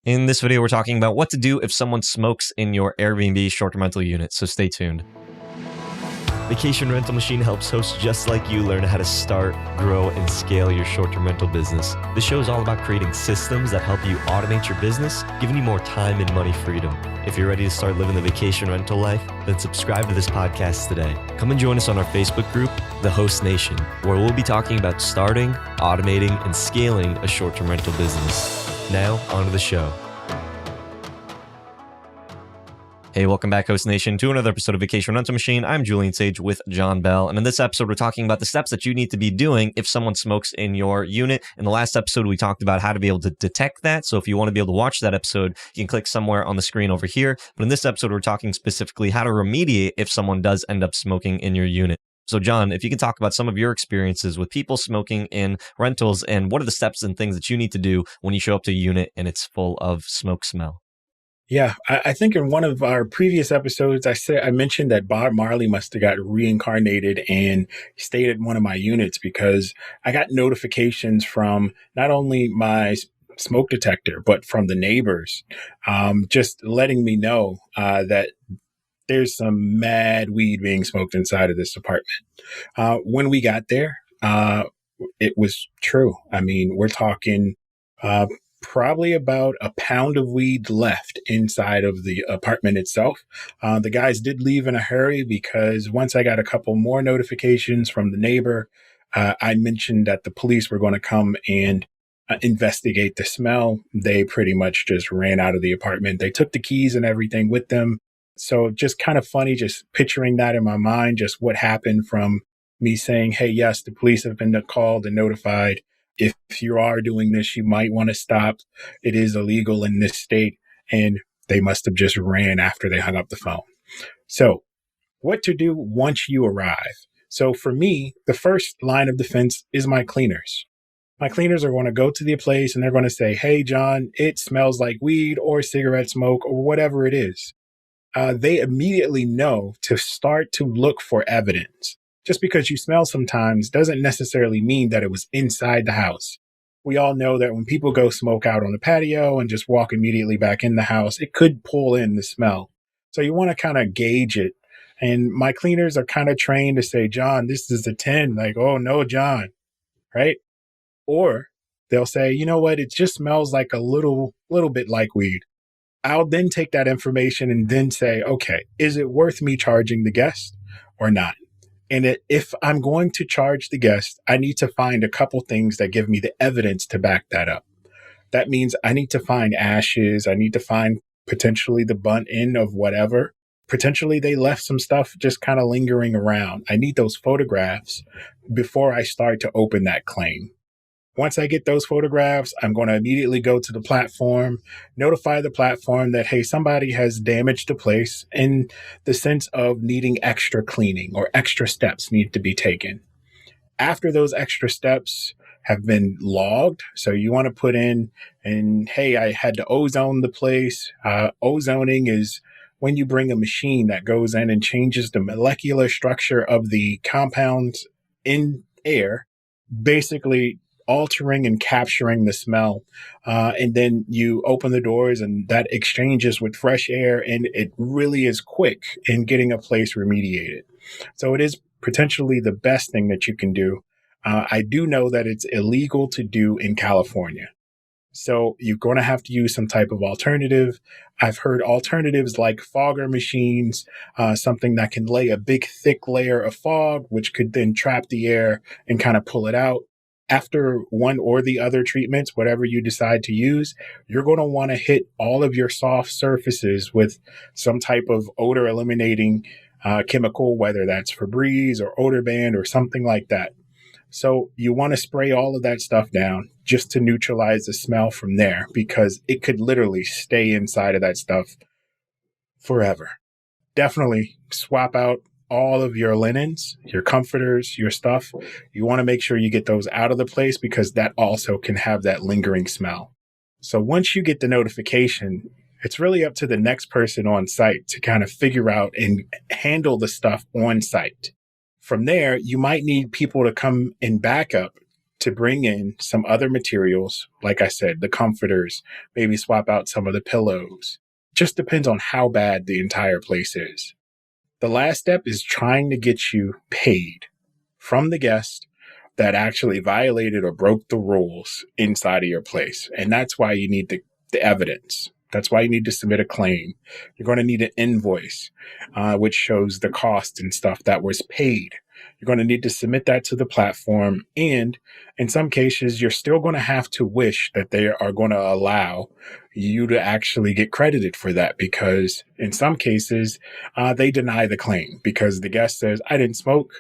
In this video, we're talking about what to do if someone smokes in your Airbnb short-term rental unit, so stay tuned. Vacation Rental Machine helps hosts just like you learn how to start, grow, and scale your short-term rental business. This show is all about creating systems that help you automate your business, giving you more time and money freedom. If you're ready to start living the vacation rental life, then subscribe to this podcast today. Come and join us on our Facebook group, The Host Nation, where we'll be talking about starting, automating, and scaling a short-term rental business. Now, on to the show. Hey, welcome back, Host Nation, to another episode of Vacation Rental Machine. I'm Julian Sage with John Bell, and in this episode, we're talking about the steps that you need to be doing if someone smokes in your unit. In the last episode, we talked about how to be able to detect that, so if you want to be able to watch that episode, you can click somewhere on the screen over here. But in this episode, we're talking specifically how to remediate if someone does end up smoking in your unit. So, John, if you can talk about some of your experiences with people smoking in rentals and what are the steps and things that you need to do when you show up to a unit and it's full of smoke smell? Yeah, I think in one of our previous episodes, I mentioned that Bob Marley must have got reincarnated and stayed at one of my units because I got notifications from not only my smoke detector, but from the neighbors, just letting me know that there's some mad weed being smoked inside of this apartment. When we got there, it was true. I mean, we're talking probably about a pound of weed left inside of the apartment itself. The guys did leave in a hurry because once I got a couple more notifications from the neighbor, I mentioned that the police were going to come and investigate the smell. They pretty much just ran out of the apartment. They took the keys and everything with them. So just kind of funny, just picturing that in my mind, just what happened from me saying, hey, yes, the police have been called and notified. If you are doing this, you might want to stop. It is illegal in this state. And they must have just ran after they hung up the phone. So what to do once you arrive? So for me, the first line of defense is my cleaners. My cleaners are going to go to the place and they're going to say, hey, John, it smells like weed or cigarette smoke or whatever it is. They immediately know to start to look for evidence. Just because you smell sometimes doesn't necessarily mean that it was inside the house. We all know that when people go smoke out on the patio and just walk immediately back in the house, it could pull in the smell. So you want to kind of gauge it. And my cleaners are kind of trained to say, John, this is a 10. Like, oh, no, John. Right? Or they'll say, you know what? It just smells like a little bit like weed. I'll then take that information and then say, okay, is it worth me charging the guest or not? And if I'm going to charge the guest, I need to find a couple things that give me the evidence to back that up. That means I need to find ashes. I need to find potentially the burnt end of whatever. Potentially they left some stuff just kind of lingering around. I need those photographs before I start to open that claim. Once I get those photographs, I'm going to immediately go to the platform, notify the platform that, hey, somebody has damaged the place in the sense of needing extra cleaning or extra steps need to be taken. After those extra steps have been logged, so you want to put in, and hey, I had to ozone the place. Ozoning is when you bring a machine that goes in and changes the molecular structure of the compounds in air, basically altering and capturing the smell. And then you open the doors and that exchanges with fresh air and it really is quick in getting a place remediated. So it is potentially the best thing that you can do. I do know that it's illegal to do in California. So you're going to have to use some type of alternative. I've heard alternatives like fogger machines, something that can lay a big thick layer of fog, which could then trap the air and kind of pull it out. After one or the other treatments, whatever you decide to use, you're going to want to hit all of your soft surfaces with some type of odor eliminating chemical, whether that's Febreze or odor band or something like that. So you want to spray all of that stuff down just to neutralize the smell from there because it could literally stay inside of that stuff forever. Definitely swap out all of your linens, your comforters, your stuff. You want to make sure you get those out of the place because that also can have that lingering smell. So once you get the notification, it's really up to the next person on site to kind of figure out and handle the stuff on site. From there, you might need people to come in backup to bring in some other materials. Like I said, the comforters, maybe swap out some of the pillows. Just depends on how bad the entire place is. The last step is trying to get you paid from the guest that actually violated or broke the rules inside of your place. And that's why you need the evidence. That's why you need to submit a claim. You're going to need an invoice, which shows the cost and stuff that was paid. You're going to need to submit that to the platform. And in some cases, you're still going to have to wish that they are going to allow you to actually get credited for that, because in some cases, they deny the claim because the guest says, I didn't smoke.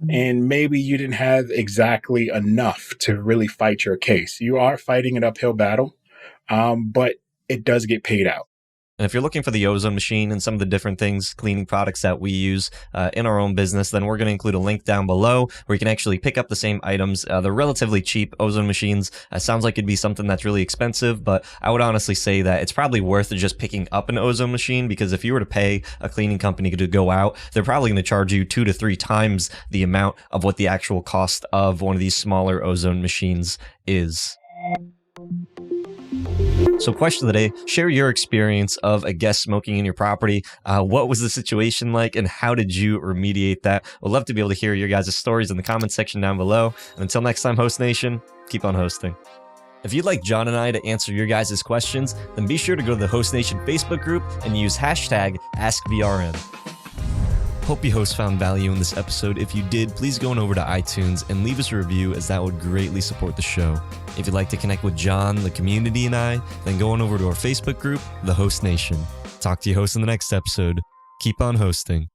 And maybe you didn't have exactly enough to really fight your case. You are fighting an uphill battle, but it does get paid out. And if you're looking for the ozone machine and some of the different things, cleaning products that we use in our own business, then we're going to include a link down below where you can actually pick up the same items. They're relatively cheap ozone machines. Sounds like it'd be something that's really expensive, but I would honestly say that it's probably worth just picking up an ozone machine, because if you were to pay a cleaning company to go out, they're probably going to charge you 2 to 3 times the amount of what the actual cost of one of these smaller ozone machines is. So question of the day, share your experience of a guest smoking in your property. What was the situation like and how did you remediate that? We'd love to be able to hear your guys' stories in the comment section down below. And until next time, Host Nation, keep on hosting. If you'd like John and I to answer your guys' questions, then be sure to go to the Host Nation Facebook group and use hashtag AskVRN. Hope you hosts found value in this episode. If you did, please go on over to iTunes and leave us a review, as that would greatly support the show. If you'd like to connect with John, the community, and I, then go on over to our Facebook group, The Host Nation. Talk to you hosts in the next episode. Keep on hosting.